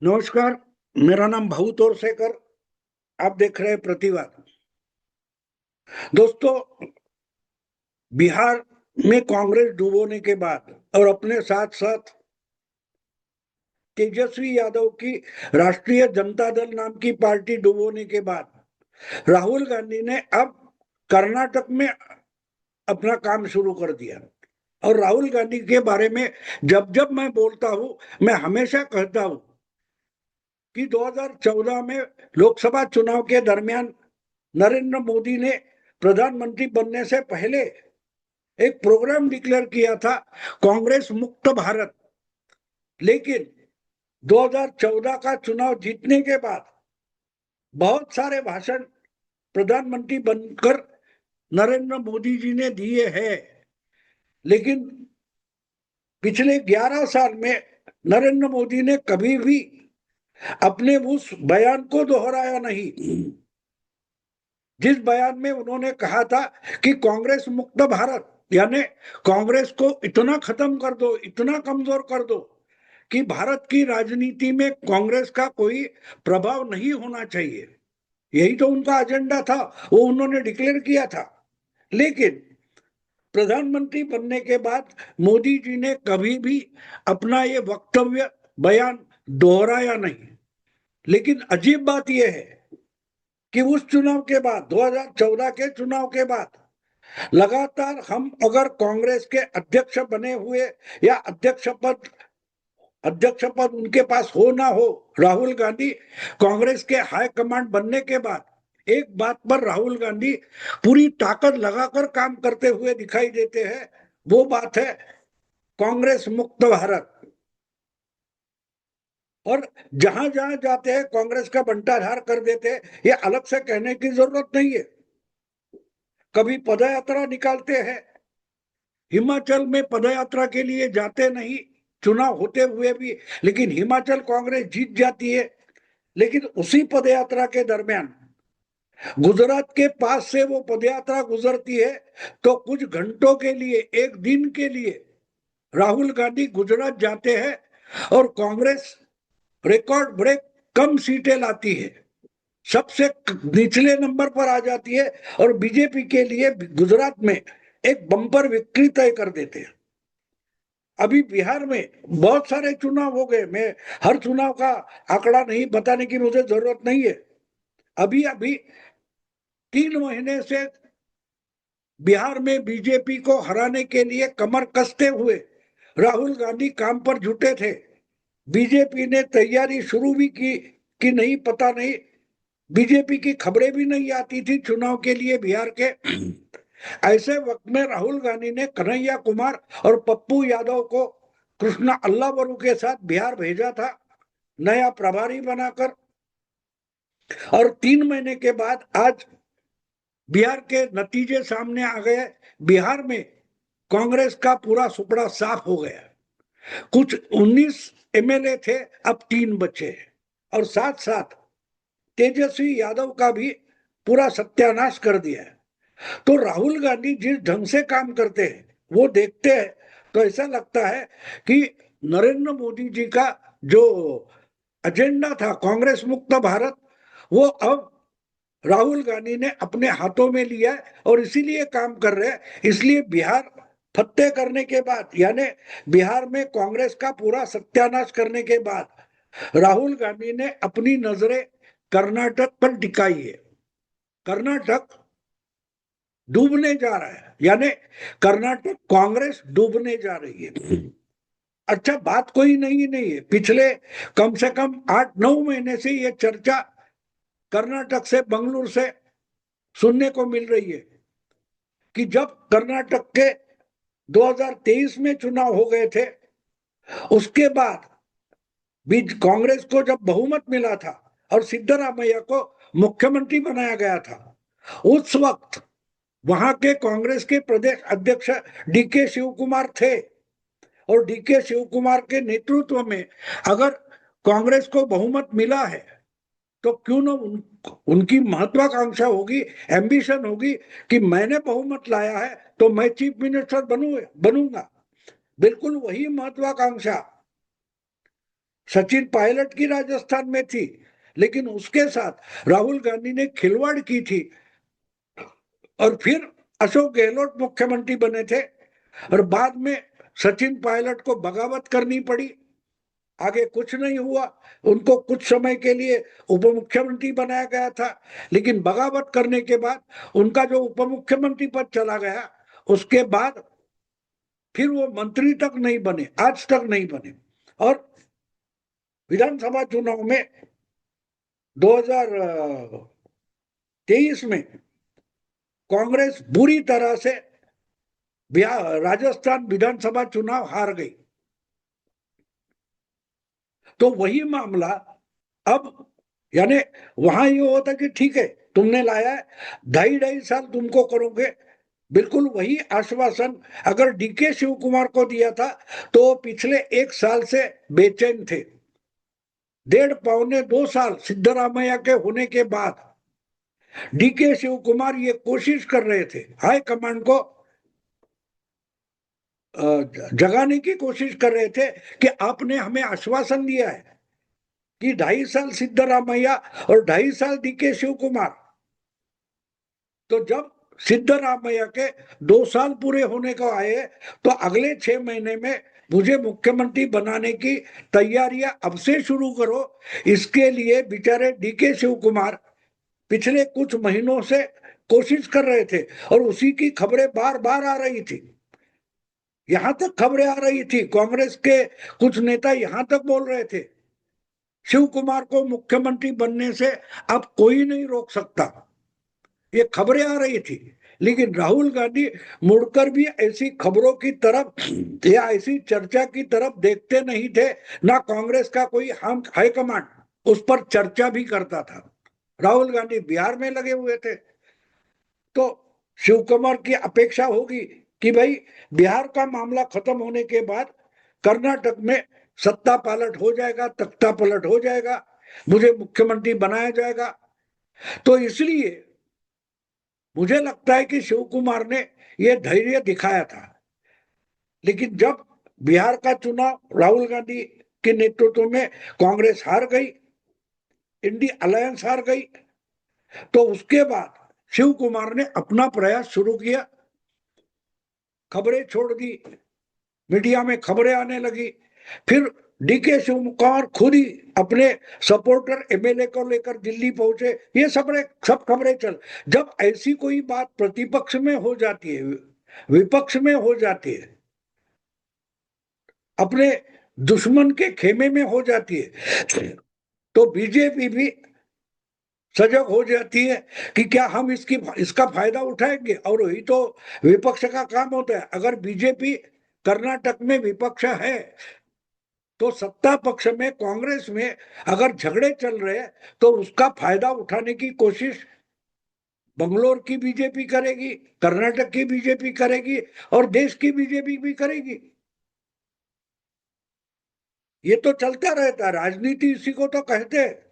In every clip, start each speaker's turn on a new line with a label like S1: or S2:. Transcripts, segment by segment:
S1: नमस्कार। मेरा नाम भाऊ तोरसेकर। आप देख रहे हैं प्रतिवाद। दोस्तों, बिहार में कांग्रेस डूबोने के बाद और अपने साथ साथ तेजस्वी यादव की राष्ट्रीय जनता दल नाम की पार्टी डुबोने के बाद राहुल गांधी ने अब कर्नाटक में अपना काम शुरू कर दिया। और राहुल गांधी के बारे में जब जब मैं बोलता हूं, मैं हमेशा कहता हूं कि 2014 में लोकसभा चुनाव के दरमियान नरेंद्र मोदी ने प्रधानमंत्री बनने से पहले एक प्रोग्राम डिक्लेयर किया था, कांग्रेस मुक्त भारत। लेकिन 2014 का चुनाव जीतने के बाद बहुत सारे भाषण प्रधानमंत्री बनकर नरेंद्र मोदी जी ने दिए हैं, लेकिन पिछले 11 साल में नरेंद्र मोदी ने कभी भी अपने उस बयान को दोहराया नहीं, जिस बयान में उन्होंने कहा था कि कांग्रेस मुक्त भारत, यानी कांग्रेस को इतना खत्म कर दो, इतना कमजोर कर दो कि भारत की राजनीति में कांग्रेस का कोई प्रभाव नहीं होना चाहिए। यही तो उनका एजेंडा था, वो उन्होंने डिक्लेयर किया था। लेकिन प्रधानमंत्री बनने के बाद मोदी जी ने कभी भी अपना ये वक्तव्य बयान दोहराया नहीं। लेकिन अजीब बात यह है कि उस चुनाव के बाद, 2014 के चुनाव के बाद लगातार हम अगर कांग्रेस के अध्यक्ष बने हुए या अध्यक्ष पद उनके पास हो ना हो, राहुल गांधी कांग्रेस के हाई कमांड बनने के बाद एक बात पर राहुल गांधी पूरी ताकत लगाकर काम करते हुए दिखाई देते हैं। वो बात है कांग्रेस मुक्त भारत। और जहां जहां जाते हैं कांग्रेस का बंटाधार कर देते हैं, ये अलग से कहने की जरूरत नहीं है। कभी पदयात्रा निकालते हैं, हिमाचल में पदयात्रा के लिए जाते नहीं चुनाव होते हुए भी, लेकिन हिमाचल कांग्रेस जीत जाती है। लेकिन उसी पदयात्रा के दरमियान गुजरात के पास से वो पदयात्रा गुजरती है, तो कुछ घंटों के लिए, एक दिन के लिए राहुल गांधी गुजरात जाते हैं और कांग्रेस रिकॉर्ड ब्रेक कम सीटें लाती है, सबसे निचले नंबर पर आ जाती है और बीजेपी के लिए गुजरात में एक बम्पर विक्ट्री तय कर देते हैं। अभी बिहार में बहुत सारे चुनाव हो गए, मैं हर चुनाव का आंकड़ा नहीं बताने की मुझे जरूरत नहीं है। अभी अभी 3 महीने से बिहार में बीजेपी को हराने के लिए कमर कसते हुए राहुल गांधी काम पर जुटे थे। बीजेपी ने तैयारी शुरू भी की कि नहीं पता नहीं, बीजेपी की खबरें भी नहीं आती थी चुनाव के लिए बिहार के। ऐसे वक्त में राहुल गांधी ने कन्हैया कुमार और पप्पू यादव को कृष्णा अल्लावरू के साथ बिहार भेजा था, नया प्रभारी बनाकर। और 3 महीने के बाद आज बिहार के नतीजे सामने आ गए। बिहार में कांग्रेस का पूरा सुपड़ा साफ हो गया। कुछ 19 एमएलए थे, अब 3 बचे। और साथ साथ तेजस्वी यादव का भी पूरा सत्यानाश कर दिया है। तो राहुल गांधी जिस ढंग से काम करते हैं, वो देखते हैं तो ऐसा लगता है कि नरेंद्र मोदी जी का जो एजेंडा था कांग्रेस मुक्त भारत, वो अब राहुल गांधी ने अपने हाथों में लिया है और इसीलिए काम कर रहे हैं। इसलिए बिहार फतेह करने के बाद, यानी बिहार में कांग्रेस का पूरा सत्यानाश करने के बाद राहुल गांधी ने अपनी नजरें कर्नाटक पर टिकाई है। कर्नाटक डूबने जा रहा है, यानी कर्नाटक कांग्रेस डूबने जा रही है। अच्छा, बात कोई नहीं है। पिछले कम से कम 8-9 महीने से ये चर्चा कर्नाटक से, बंगलुरु से सुनने को मिल रही है कि जब कर्नाटक के 2023 में चुनाव हो गए थे, उसके बाद बीच कांग्रेस को जब बहुमत मिला था और सिद्धरामैया को मुख्यमंत्री बनाया गया था, उस वक्त वहां के कांग्रेस के प्रदेश अध्यक्ष डीके शिव कुमार थे। और डीके शिव कुमार के नेतृत्व में अगर कांग्रेस को बहुमत मिला है, तो क्यों ना उनकी महत्वाकांक्षा होगी, एम्बिशन होगी कि मैंने बहुमत लाया है तो मैं चीफ मिनिस्टर बनूंगा। बिल्कुल वही महत्वाकांक्षा सचिन पायलट की राजस्थान में थी, लेकिन उसके साथ राहुल गांधी ने खिलवाड़ की थी। और फिर अशोक गहलोत मुख्यमंत्री बने थे और बाद में सचिन पायलट को बगावत करनी पड़ी। आगे कुछ नहीं हुआ, उनको कुछ समय के लिए उप मुख्यमंत्री बनाया गया था, लेकिन बगावत करने के बाद उनका जो उप मुख्यमंत्री पद चला गया, उसके बाद फिर वो मंत्री तक नहीं बने, आज तक नहीं बने। और विधानसभा चुनाव में 2023 में कांग्रेस बुरी तरह से राजस्थान विधानसभा चुनाव हार गई। तो वही मामला अब, यानी वहां ये होता कि ठीक है तुमने लाया है, 2.5 साल तुमको करोगे, बिल्कुल वही आश्वासन अगर डीके शिव कुमार को दिया था तो पिछले 1 साल से बेचैन थे। 1.5 पौने 2 साल सिद्धरामैया के होने के बाद डीके शिव कुमार ये कोशिश कर रहे थे, हाई कमांड को जगाने की कोशिश कर रहे थे कि आपने हमें आश्वासन दिया है कि 2.5 साल सिद्धरामैया और 2.5 साल डीके शिव कुमार। तो जब सिद्धरामैया के 2 साल पूरे होने को आए तो अगले 6 महीने में मुझे मुख्यमंत्री बनाने की तैयारियां अब से शुरू करो। इसके लिए बेचारे डीके शिव कुमार पिछले कुछ महीनों से कोशिश कर रहे थे और उसी की खबरें बार बार आ रही थी। यहां तक खबरें आ रही थी, कांग्रेस के कुछ नेता यहां तक बोल रहे थे शिव कुमार को मुख्यमंत्री बनने से अब कोई नहीं रोक सकता, ये खबरें आ रही थी। लेकिन राहुल गांधी मुड़कर भी ऐसी खबरों की तरफ या ऐसी चर्चा की तरफ देखते नहीं थे। ना कांग्रेस का कोई हाईकमांड उस पर चर्चा भी करता था। राहुल गांधी बिहार में लगे हुए थे, तो शिव कुमार की अपेक्षा होगी कि भाई बिहार का मामला खत्म होने के बाद कर्नाटक में सत्ता पलट हो जाएगा, तख्ता पलट हो जाएगा, मुझे मुख्यमंत्री बनाया जाएगा। तो इसलिए मुझे लगता है कि शिव कुमार ने यह धैर्य दिखाया था। लेकिन जब बिहार का चुनाव राहुल गांधी के नेतृत्व में कांग्रेस हार गई, इंडी अलायंस हार गई, तो उसके बाद शिव कुमार ने अपना प्रयास शुरू किया, खबरें छोड़ दी, मीडिया में खबरें आने लगी। फिर डीके शिव कुमार खुद ही अपने सपोर्टर एमएलए को लेकर दिल्ली पहुंचे, ये सब खबरें चल। जब ऐसी कोई बात प्रतिपक्ष में हो जाती है, विपक्ष में हो जाती है, अपने दुश्मन के खेमे में हो जाती है, तो बीजेपी भी सजग हो जाती है कि क्या हम इसका फायदा उठाएंगे। और वही तो विपक्ष का काम होता है। अगर बीजेपी कर्नाटक में विपक्ष है तो सत्ता पक्ष में कांग्रेस में अगर झगड़े चल रहे हैं तो उसका फायदा उठाने की कोशिश बंगलोर की बीजेपी करेगी, कर्नाटक की बीजेपी करेगी और देश की बीजेपी भी करेगी। ये तो चलता रहता है, राजनीति इसी को तो कहते हैं।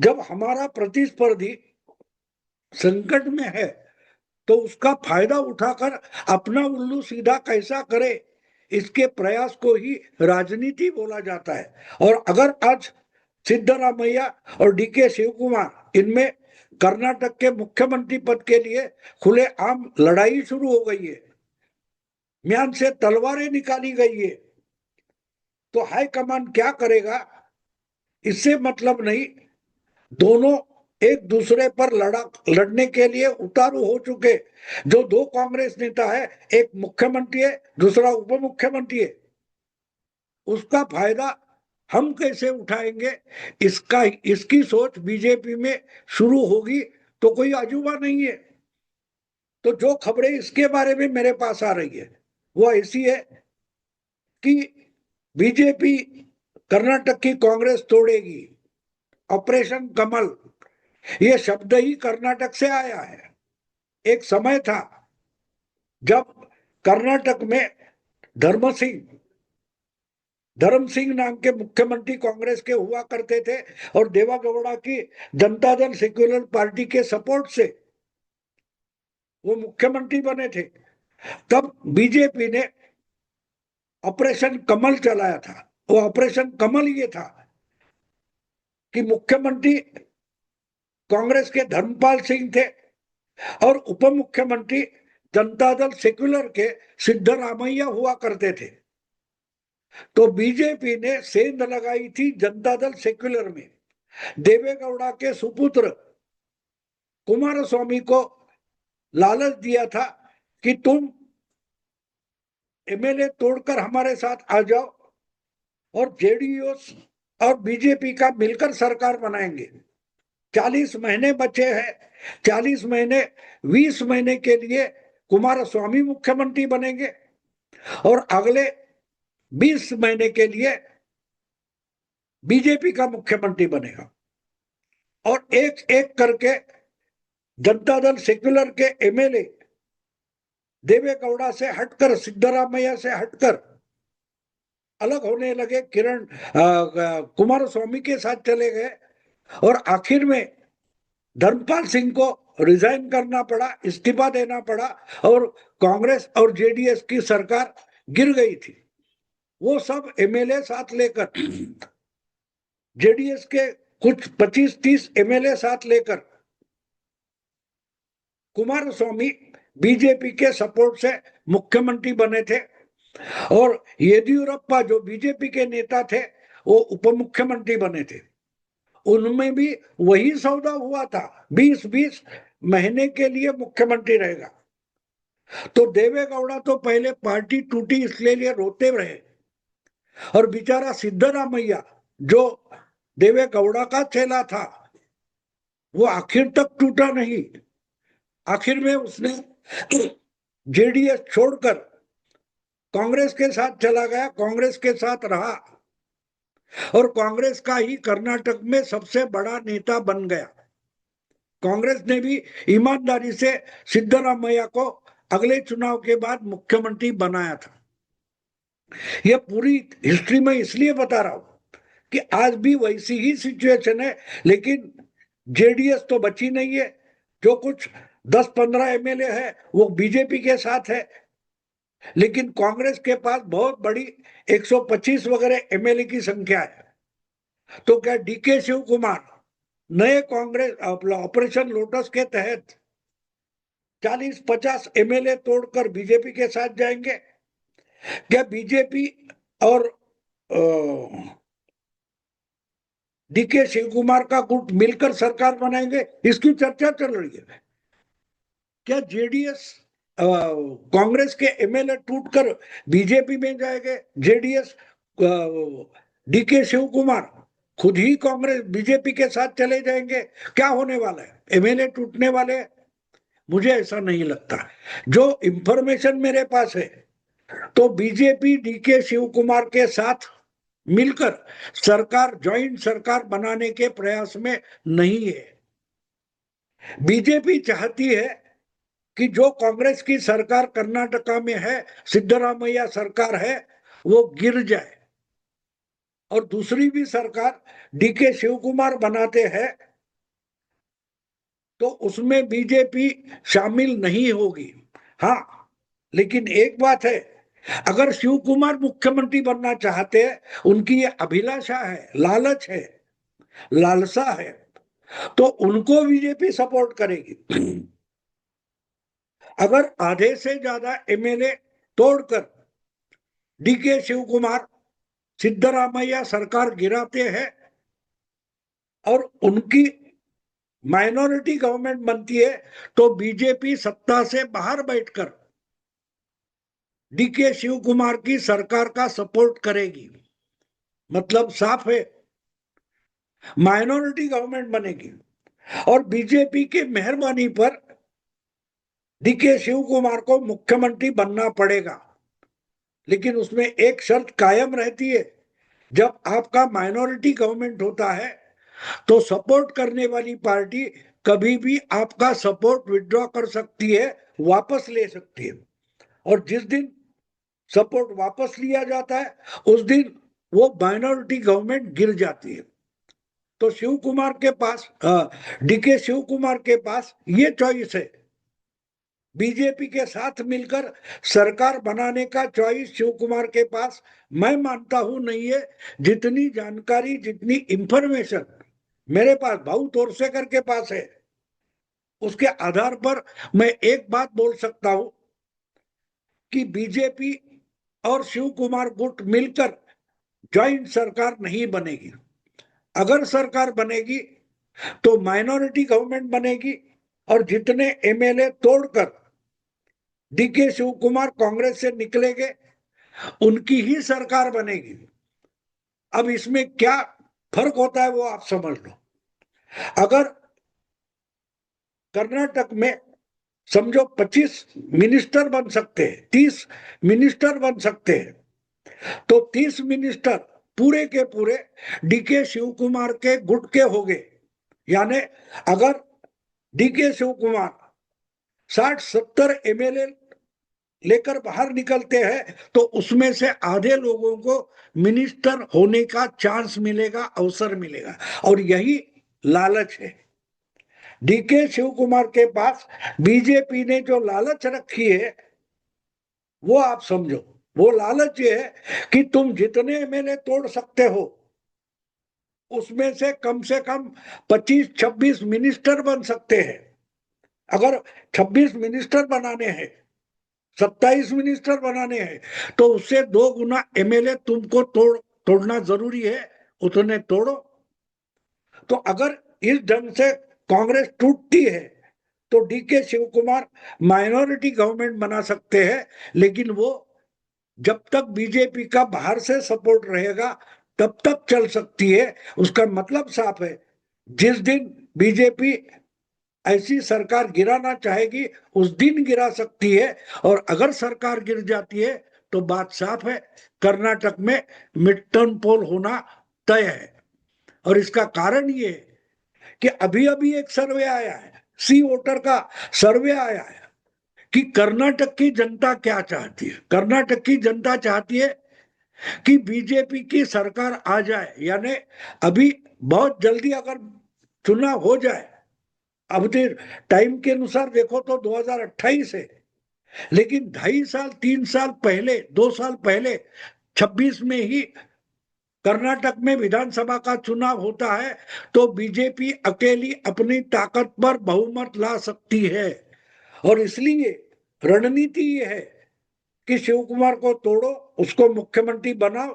S1: जब हमारा प्रतिस्पर्धी संकट में है तो उसका फायदा उठाकर अपना उल्लू सीधा कैसा करे, इसके प्रयास को ही राजनीति बोला जाता है। और अगर आज सिद्धरामैया और डीके शिव कुमार इनमें कर्नाटक के मुख्यमंत्री पद के लिए खुलेआम लड़ाई शुरू हो गई है, म्यान से तलवारें निकाली गई है, तो हाईकमान क्या करेगा इससे मतलब नहीं। दोनों एक दूसरे पर लड़ने के लिए उतारू हो चुके। जो दो कांग्रेस नेता है, एक मुख्यमंत्री है, दूसरा उप मुख्यमंत्री है, उसका फायदा हम कैसे उठाएंगे, इसकी सोच बीजेपी में शुरू होगी तो कोई अजूबा नहीं है। तो जो खबरें इसके बारे में मेरे पास आ रही है वो ऐसी है कि बीजेपी कर्नाटक की कांग्रेस तोड़ेगी, ऑपरेशन कमल, ये शब्द ही कर्नाटक से आया है। एक समय था जब कर्नाटक में धर्म सिंह धर्म सिंह नाम के मुख्यमंत्री कांग्रेस के हुआ करते थे और देवागौड़ा की जनता दल सेक्युलर पार्टी के सपोर्ट से वो मुख्यमंत्री बने थे। तब बीजेपी ने ऑपरेशन कमल चलाया था। वो ऑपरेशन कमल ये था कि मुख्यमंत्री कांग्रेस के धर्मपाल सिंह थे और उप मुख्यमंत्री जनता दल सेक्युलर के सिद्धरामैया हुआ करते थे। तो बीजेपी ने सेंध लगाई थी जनता दल सेक्युलर में। देवेगौड़ा के सुपुत्र कुमारस्वामी को लालच दिया था कि तुम एमएलए तोड़कर हमारे साथ आ जाओ और जेडीयू और बीजेपी का मिलकर सरकार बनाएंगे। 40 महीने बचे हैं, 40 महीने 20 महीने के लिए कुमारस्वामी मुख्यमंत्री बनेंगे और अगले 20 महीने के लिए बीजेपी का मुख्यमंत्री बनेगा। और एक एक करके जनता दल सेक्युलर के एमएलए देवेगौड़ा से हटकर, सिद्धरामैया से हटकर अलग होने लगे, किरण कुमारस्वामी के साथ चले गए और आखिर में धर्मपाल सिंह को रिजाइन करना पड़ा, इस्तीफा देना पड़ा और कांग्रेस और जेडीएस की सरकार गिर गई थी। वो सब एमएलए साथ लेकर, जेडीएस के कुछ 25-30 एमएलए साथ लेकर कुमारस्वामी बीजेपी के सपोर्ट से मुख्यमंत्री बने थे और येदियुरप्पा जो बीजेपी के नेता थे वो उप मुख्यमंत्री बने थे। उनमें भी वही सौदा हुआ था, 20-20 महीने के लिए मुख्यमंत्री रहेगा। तो देवेगौड़ा तो पहले पार्टी टूटी इसलिए रोते रहे और बेचारा सिद्धरामैया जो देवेगौड़ा का चेला था वो आखिर तक टूटा नहीं। आखिर में उसने जेडीएस छोड़कर कांग्रेस के साथ चला गया, कांग्रेस के साथ रहा और कांग्रेस का ही कर्नाटक में सबसे बड़ा नेता बन गया। कांग्रेस ने भी ईमानदारी से सिद्धरामैया को अगले चुनाव के बाद मुख्यमंत्री बनाया था। यह पूरी हिस्ट्री में इसलिए बता रहा हूं कि आज भी वैसी ही सिचुएशन है, लेकिन जेडीएस तो बची नहीं है। जो कुछ 10-15 एमएलए है वो बीजेपी के साथ है, लेकिन कांग्रेस के पास बहुत बड़ी 125 वगैरह एमएलए की संख्या है। तो क्या डीके शिव कुमार नए कांग्रेस ऑपरेशन लोटस के तहत 40-50 एमएलए तोड़कर बीजेपी के साथ जाएंगे? क्या बीजेपी और डीके शिव कुमार का गुट मिलकर सरकार बनाएंगे? इसकी चर्चा चल रही है। क्या जेडीएस कांग्रेस के एमएलए टूटकर बीजेपी में जाएंगे? जेडीएस डीके शिव कुमार खुद ही कांग्रेस बीजेपी के साथ चले जाएंगे? क्या होने वाला है? एमएलए टूटने वाले? मुझे ऐसा नहीं लगता। जो इंफॉर्मेशन मेरे पास है तो बीजेपी डीके शिव कुमार के साथ मिलकर सरकार, ज्वाइंट सरकार बनाने के प्रयास में नहीं है। बीजेपी चाहती है कि जो कांग्रेस की सरकार कर्नाटका में है, सिद्धरामैया सरकार है, वो गिर जाए और दूसरी भी सरकार डीके शिव कुमार बनाते हैं तो उसमें बीजेपी शामिल नहीं होगी। हाँ, लेकिन एक बात है, अगर शिव कुमार मुख्यमंत्री बनना चाहते हैं, उनकी ये अभिलाषा है, लालच है, लालसा है, तो उनको बीजेपी सपोर्ट करेगी। अगर आधे से ज्यादा एमएलए तोड़कर डीके शिव कुमार सिद्धरामैया सरकार गिराते हैं और उनकी माइनॉरिटी गवर्नमेंट बनती है तो बीजेपी सत्ता से बाहर बैठकर डीके शिव कुमार की सरकार का सपोर्ट करेगी। मतलब साफ है, माइनॉरिटी गवर्नमेंट बनेगी और बीजेपी के मेहरबानी पर डीके शिव कुमार को मुख्यमंत्री बनना पड़ेगा। लेकिन उसमें एक शर्त कायम रहती है, जब आपका माइनॉरिटी गवर्नमेंट होता है तो सपोर्ट करने वाली पार्टी कभी भी आपका सपोर्ट विड्रॉ कर सकती है, वापस ले सकती है। और जिस दिन सपोर्ट वापस लिया जाता है उस दिन वो माइनॉरिटी गवर्नमेंट गिर जाती है। तो शिव कुमार के पास, डीके शिव कुमार के पास ये चॉइस है बीजेपी के साथ मिलकर सरकार बनाने का चॉइस शिव कुमार के पास मैं मानता हूं नहीं है। जितनी जानकारी, जितनी इंफॉर्मेशन मेरे पास भाऊ तोरसेकर के पास है, उसके आधार पर मैं एक बात बोल सकता हूं कि बीजेपी और शिव कुमार गुट मिलकर ज्वाइंट सरकार नहीं बनेगी। अगर सरकार बनेगी तो माइनॉरिटी गवर्नमेंट बनेगी और जितने एमएलए तोड़कर डीके शिव कुमार कांग्रेस से निकलेंगे उनकी ही सरकार बनेगी। अब इसमें क्या फर्क होता है वो आप समझ लो। अगर कर्नाटक में समझो 25 मिनिस्टर बन सकते हैं, 30 मिनिस्टर बन सकते हैं, तो 30 मिनिस्टर पूरे के पूरे डीके शिव कुमार के गुट के हो गए। यानी अगर डीके शिव कुमार 60-70 एमएलए लेकर बाहर निकलते हैं तो उसमें से आधे लोगों को मिनिस्टर होने का चांस मिलेगा, अवसर मिलेगा। और यही लालच है डीके शिव कुमार के पास। बीजेपी ने जो लालच रखी है वो आप समझो। वो लालच ये है कि तुम जितने एमएलए तोड़ सकते हो उसमें से कम 25-26 मिनिस्टर बन सकते हैं। अगर 26 मिनिस्टर बनाने हैं, 27 मिनिस्टर बनाने हैं, तो उससे 2 गुना एमएलए तुमको तोड़ना जरूरी है, उतने तोड़ो। तो अगर इस ढंग से कांग्रेस टूटती है तो DK Shivakumar minority government बना सकते हैं, लेकिन वो जब तक बीजेपी का बाहर से सपोर्ट रहेगा तब तक चल सकती है। उसका मतलब साफ है, जिस दिन बीजेपी ऐसी सरकार गिराना चाहेगी उस दिन गिरा सकती है। और अगर सरकार गिर जाती है तो बात साफ है, कर्नाटक में मिड टर्म पोल होना तय है। और इसका कारण ये कि अभी अभी एक सर्वे आया है, सी वोटर का सर्वे आया है कि कर्नाटक की जनता क्या चाहती है। कर्नाटक की जनता चाहती है कि बीजेपी की सरकार आ जाए। यानी अभी बहुत जल्दी अगर चुनाव हो जाए, अब टाइम के अनुसार देखो तो 2028 है, लेकिन 2.5 साल 3 साल पहले, 2 साल पहले 26 में ही कर्नाटक में विधानसभा का चुनाव होता है तो बीजेपी अकेली अपनी ताकत पर बहुमत ला सकती है। और इसलिए रणनीति ये है कि शिव कुमार को तोड़ो, उसको मुख्यमंत्री बनाओ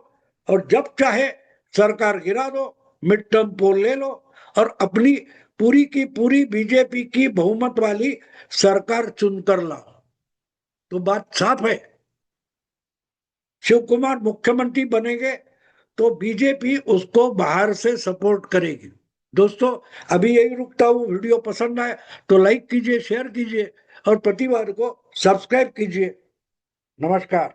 S1: और जब चाहे सरकार गिरा दो, मिड टर्म पोल ले लो और अपनी पूरी की पूरी बीजेपी की बहुमत वाली सरकार चुनकर लाओ। तो बात साफ है, शिव कुमार मुख्यमंत्री बनेंगे तो बीजेपी उसको बाहर से सपोर्ट करेगी। दोस्तों अभी यही रुकता हूं। वीडियो पसंद आए तो लाइक कीजिए, शेयर कीजिए और प्रतिवाद को सब्सक्राइब कीजिए। नमस्कार।